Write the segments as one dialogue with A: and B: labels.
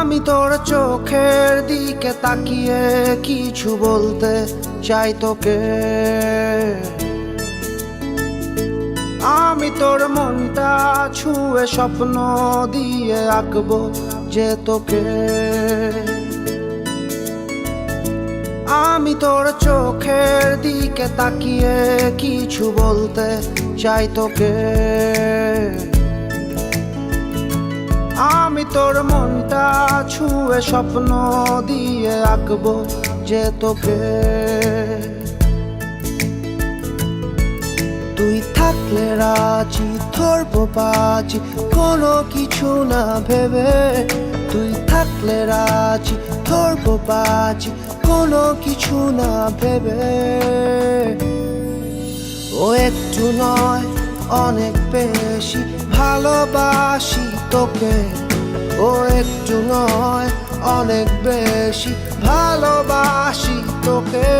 A: আমি তোর চোখের দিকে তাকিয়ে কিছু বলতে চাই তোকে। আমি তোর মনটা ছুঁয়ে স্বপ্ন দিয়ে আঁকবো যে তোকে। আমি তোর চোখের দিকে তাকিয়ে কিছু বলতে চাই তোকে। আমি তোর মনটা ছুঁয়ে স্বপ্ন দিয়ে আঁকবো যে তোকে। তুই থাকলে রাজি ধরবো বাজি কোনো কিছু না ভেবে। তুই থাকলে রাজি ধরবো বাজি কোনো কিছু না ভেবে। ও একটু নয় অনেক বেশি ভালোবাসি তোকে। ও একটু নয় অনেক বেশি ভালোবাসি তোকে।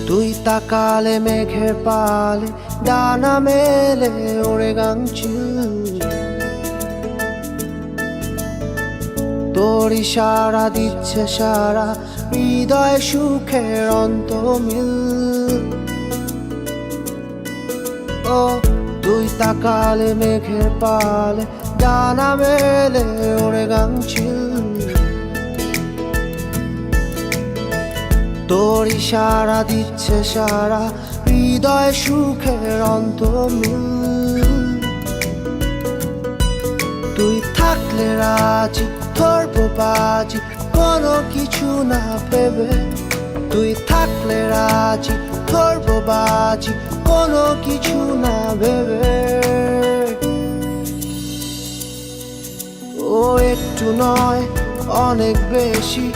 A: তুই তাকালে মেঘের পালে ডানা মেলে ওড়ে গাংচিল। তোর ইশারা দিচ্ছে সারা হৃদয় সুখের অন্তমিল। ও তুই তাকালে মেঘের পালে ডানা মেলে ওড়ে গাংচিল। তোর ইশারা দিচ্ছে সারা হৃদয় সুখের অন্তমিল। তুই থাকলে রাজি ধরবো বাজি কোনো কিছু না ভেবে। তুই থাকলে রাজি ধরবো বাজি কোনো কিছু না ভেবে। ও একটু নয় অনেক বেশি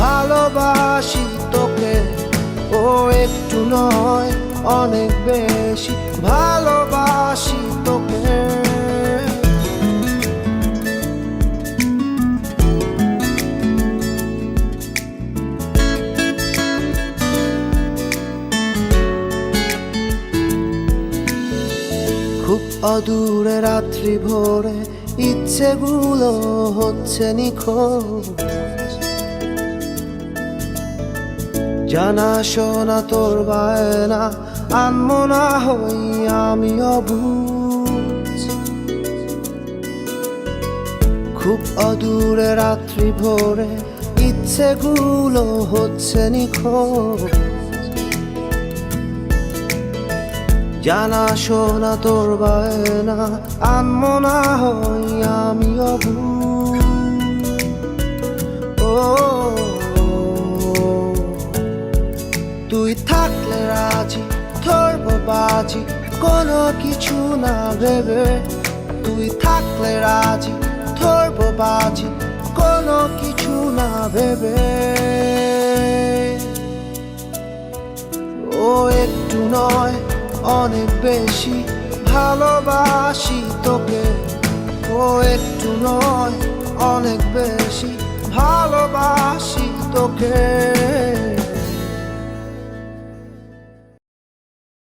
A: ভালোবাসি তোকে। ও একটু নয় অনেক বেশি ভালোবাসি তোকে। খুব অদূরে রাত্রি ভোরে ইচ্ছেগুলো হচ্ছে নিখোঁজ। জানা শোনা তোর বায়না আনমো না হই আমি অবুঝ। খুব অদূরে রাত্রি ভোরে ইচ্ছেগুলো হচ্ছে নিখোঁজ। জানা শোনা তোর বায়না আনমো না হই আমি অবুঝ। ও তুই থাকলে রাজি ধরবো বাজি কোনো কিছু না ভেবে। তুই থাকলে রাজি ধরবো বাজি কোনো কিছু না ভেবে। ও একটু নয় অনেক বেশি ভালোবাসি তোকে। ও একটু নয় অনেক বেশি ভালোবাসি তোকে।